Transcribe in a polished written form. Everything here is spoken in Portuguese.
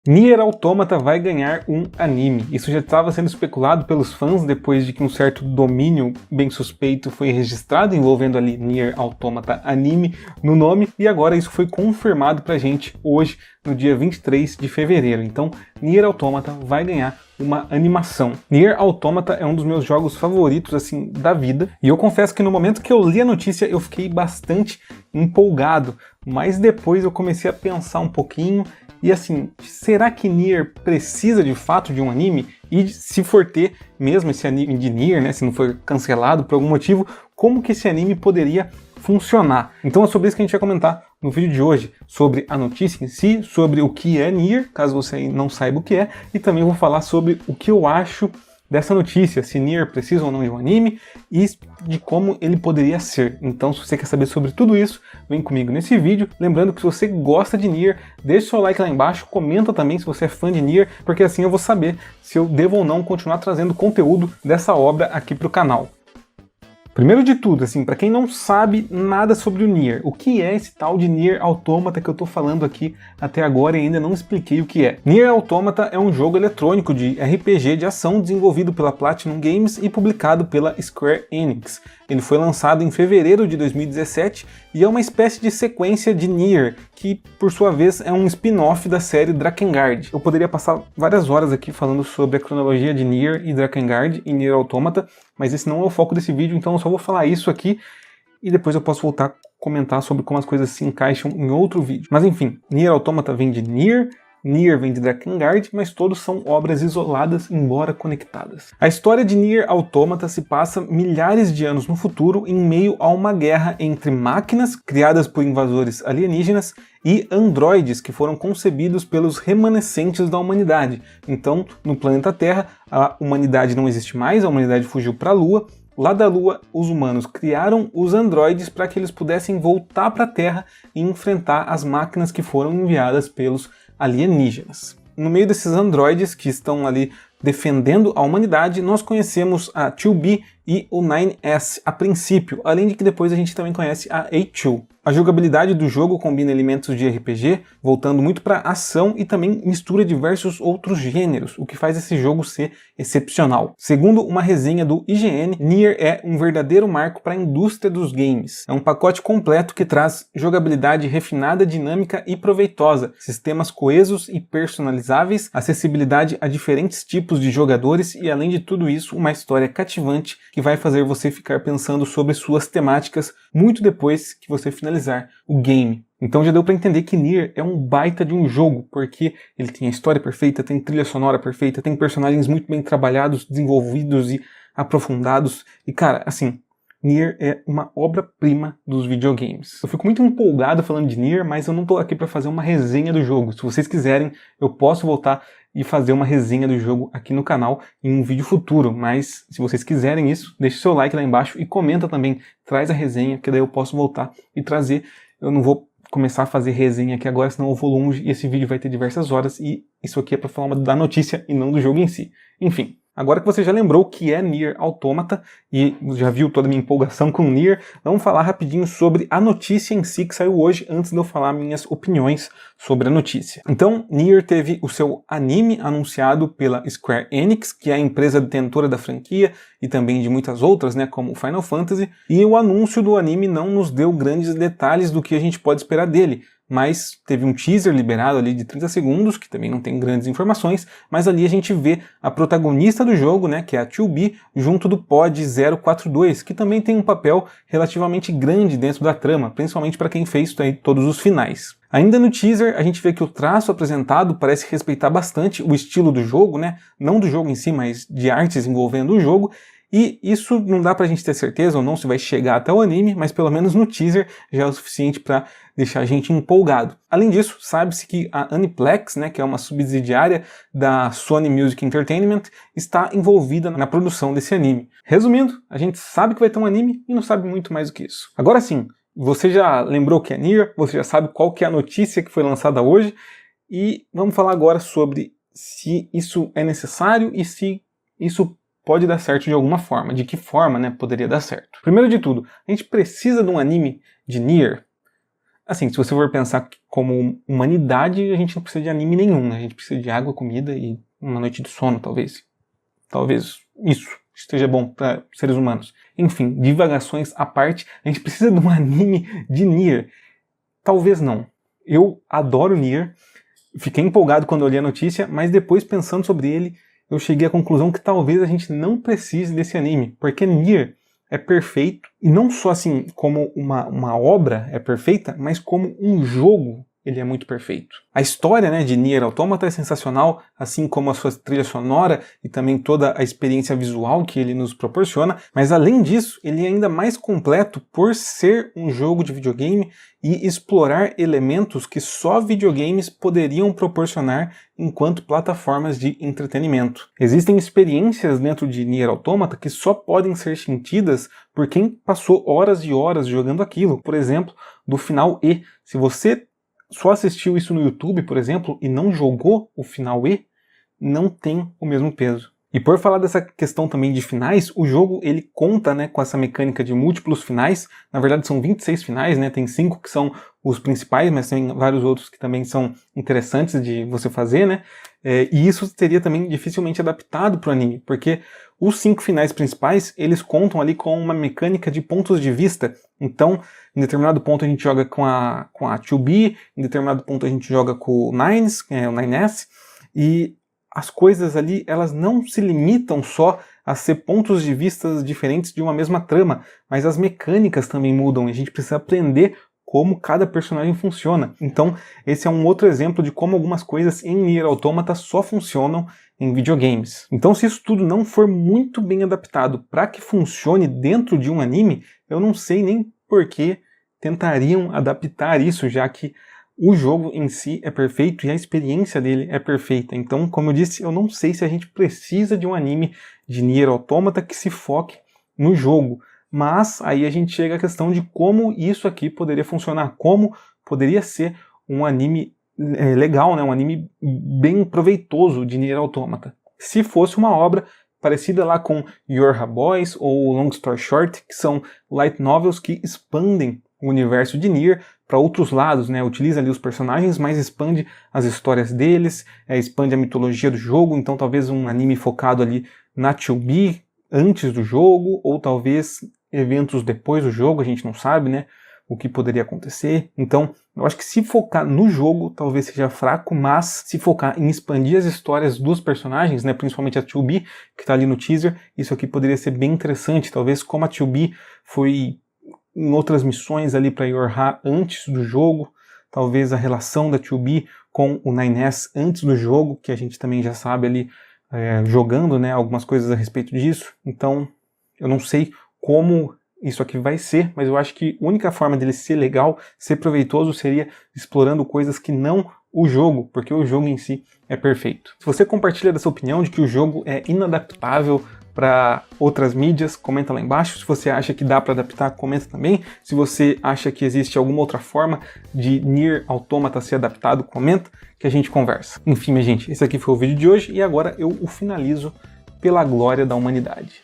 Nier Automata vai ganhar um anime. Isso já estava sendo especulado pelos fãs depois de que um certo domínio bem suspeito foi registrado envolvendo ali Nier Automata anime no nome, e agora isso foi confirmado pra gente hoje, no dia 23 de fevereiro. Então, Nier Automata vai ganhar uma animação. Nier Automata é um dos meus jogos favoritos assim da vida, e eu confesso que no momento que eu li a notícia eu fiquei bastante empolgado, mas depois eu comecei a pensar um pouquinho. E assim, será que Nier precisa de fato de um anime? E se for ter mesmo esse anime de Nier, né, se não for cancelado por algum motivo, como que esse anime poderia funcionar? Então é sobre isso que a gente vai comentar no vídeo de hoje, sobre a notícia em si, sobre o que é Nier, caso você não saiba o que é, e também vou falar sobre o que eu acho dessa notícia, se Nier precisa ou não de um anime, e de como ele poderia ser. Então, se você quer saber sobre tudo isso, vem comigo nesse vídeo. Lembrando que se você gosta de Nier, deixa o seu like lá embaixo, comenta também se você é fã de Nier, porque assim eu vou saber se eu devo ou não continuar trazendo conteúdo dessa obra aqui para o canal. Primeiro de tudo, assim, para quem não sabe nada sobre o Nier, o que é esse tal de Nier Automata que eu tô falando aqui até agora e ainda não expliquei o que é? Nier Automata é um jogo eletrônico de RPG de ação desenvolvido pela Platinum Games e publicado pela Square Enix. Ele foi lançado em fevereiro de 2017 e é uma espécie de sequência de Nier, que por sua vez é um spin-off da série Drakengard. Eu poderia passar várias horas aqui falando sobre a cronologia de Nier e Drakengard e Nier Automata, mas esse não é o foco desse vídeo, então eu só vou falar isso aqui e depois eu posso voltar a comentar sobre como as coisas se encaixam em outro vídeo. Mas enfim, Nier Automata vem de Nier vem de Drakengard, mas todos são obras isoladas, embora conectadas. A história de Nier Automata se passa milhares de anos no futuro, em meio a uma guerra entre máquinas criadas por invasores alienígenas e androides que foram concebidos pelos remanescentes da humanidade. Então, no planeta Terra, a humanidade não existe mais, a humanidade fugiu para a Lua. Lá da Lua, os humanos criaram os androides para que eles pudessem voltar para a Terra e enfrentar as máquinas que foram enviadas pelos alienígenas. No meio desses androides que estão ali defendendo a humanidade, nós conhecemos a 2B e o 9S a princípio, além de que depois a gente também conhece a A2. A jogabilidade do jogo combina elementos de RPG, voltando muito para ação e também mistura diversos outros gêneros, o que faz esse jogo ser excepcional. Segundo uma resenha do IGN, Nier é um verdadeiro marco para a indústria dos games. É um pacote completo que traz jogabilidade refinada, dinâmica e proveitosa, sistemas coesos e personalizáveis, acessibilidade a diferentes tipos de jogadores e, além de tudo isso, uma história cativante que vai fazer você ficar pensando sobre suas temáticas muito depois que você finalizar o game. Então já deu para entender que Nier é um baita de um jogo, porque ele tem a história perfeita, tem trilha sonora perfeita, tem personagens muito bem trabalhados, desenvolvidos e aprofundados. E cara, assim, Nier é uma obra-prima dos videogames. Eu fico muito empolgado falando de Nier, mas eu não tô aqui para fazer uma resenha do jogo. Se vocês quiserem, eu posso voltar e fazer uma resenha do jogo aqui no canal em um vídeo futuro, mas se vocês quiserem isso, deixe seu like lá embaixo e comenta também, traz a resenha, que daí eu posso voltar e trazer. Eu não vou começar a fazer resenha aqui agora, senão eu vou longe e esse vídeo vai ter diversas horas e isso aqui é para falar da notícia e não do jogo em si. Enfim. Agora que você já lembrou o que é Nier Automata e já viu toda a minha empolgação com Nier, vamos falar rapidinho sobre a notícia em si que saiu hoje, antes de eu falar minhas opiniões sobre a notícia. Então, Nier teve o seu anime anunciado pela Square Enix, que é a empresa detentora da franquia e também de muitas outras, né, como Final Fantasy, e o anúncio do anime não nos deu grandes detalhes do que a gente pode esperar dele, mas teve um teaser liberado ali de 30 segundos, que também não tem grandes informações, mas ali a gente vê a protagonista do jogo, né, que é a 2B, junto do Pod 042, que também tem um papel relativamente grande dentro da trama, principalmente para quem fez aí todos os finais. Ainda no teaser, a gente vê que o traço apresentado parece respeitar bastante o estilo do jogo, né, não do jogo em si, mas de artes envolvendo o jogo, e isso não dá pra gente ter certeza ou não se vai chegar até o anime, mas pelo menos no teaser já é o suficiente para deixar a gente empolgado. Além disso, sabe-se que a Aniplex, né, que é uma subsidiária da Sony Music Entertainment, está envolvida na produção desse anime. Resumindo, a gente sabe que vai ter um anime e não sabe muito mais do que isso. Agora sim, você já lembrou o que é Nier, você já sabe qual que é a notícia que foi lançada hoje, e vamos falar agora sobre se isso é necessário e se isso pode dar certo de alguma forma. De que forma, né, poderia dar certo? Primeiro de tudo, a gente precisa de um anime de Nier? Assim, se você for pensar como humanidade, a gente não precisa de anime nenhum, né? A gente precisa de água, comida e uma noite de sono, talvez. Talvez isso esteja bom para seres humanos. Enfim, divagações à parte, a gente precisa de um anime de Nier. Talvez não. Eu adoro Nier, fiquei empolgado quando eu li a notícia, mas depois pensando sobre ele, eu cheguei à conclusão que talvez a gente não precise desse anime, porque Nier é perfeito, e não só assim como uma obra é perfeita, mas como um jogo ele é muito perfeito. A história, né, de Nier Automata é sensacional, assim como a sua trilha sonora e também toda a experiência visual que ele nos proporciona, mas além disso, ele é ainda mais completo por ser um jogo de videogame e explorar elementos que só videogames poderiam proporcionar enquanto plataformas de entretenimento. Existem experiências dentro de Nier Automata que só podem ser sentidas por quem passou horas e horas jogando aquilo. Por exemplo, do final E. Se você só assistiu isso no YouTube, por exemplo, e não jogou o final E, não tem o mesmo peso. E por falar dessa questão também de finais, o jogo ele conta, né, com essa mecânica de múltiplos finais. Na verdade são 26 finais, né, tem 5 que são os principais, mas tem vários outros que também são interessantes de você fazer, né. E isso seria também dificilmente adaptado para o anime, porque os 5 finais principais, eles contam ali com uma mecânica de pontos de vista. Então, em determinado ponto a gente joga com a 2B, em determinado ponto a gente joga com o Nines, que é o 9S, e as coisas ali, elas não se limitam só a ser pontos de vista diferentes de uma mesma trama, mas as mecânicas também mudam, e a gente precisa aprender como cada personagem funciona. Então, esse é um outro exemplo de como algumas coisas em Nier Automata só funcionam em videogames. Então, se isso tudo não for muito bem adaptado para que funcione dentro de um anime, eu não sei nem por que tentariam adaptar isso, já que o jogo em si é perfeito e a experiência dele é perfeita. Então, como eu disse, eu não sei se a gente precisa de um anime de Nier Automata que se foque no jogo. Mas aí a gente chega à questão de como isso aqui poderia funcionar, como poderia ser um anime legal, né? Um anime bem proveitoso de Nier Automata. Se fosse uma obra parecida lá com Yorha Boys ou Long Story Short, que são light novels que expandem o universo de Nier para outros lados, né? Utiliza ali os personagens, mas expande as histórias deles, expande a mitologia do jogo, então talvez um anime focado ali na 2B antes do jogo, ou talvez eventos depois do jogo, a gente não sabe, né, o que poderia acontecer. Então, eu acho que se focar no jogo talvez seja fraco, mas se focar em expandir as histórias dos personagens, né, principalmente a 2B, que está ali no teaser, isso aqui poderia ser bem interessante. Talvez como a 2B foi em outras missões ali para Yorha antes do jogo, talvez a relação da 2B com o 9S antes do jogo, que a gente também já sabe ali jogando, né, algumas coisas a respeito disso. Então, eu não sei como isso aqui vai ser, mas eu acho que a única forma dele ser legal, ser proveitoso, seria explorando coisas que não o jogo, porque o jogo em si é perfeito. Se você compartilha dessa opinião de que o jogo é inadaptável para outras mídias, comenta lá embaixo. Se você acha que dá para adaptar, comenta também. Se você acha que existe alguma outra forma de Nier Automata ser adaptado, comenta que a gente conversa. Enfim, minha gente, esse aqui foi o vídeo de hoje e agora eu o finalizo pela glória da humanidade.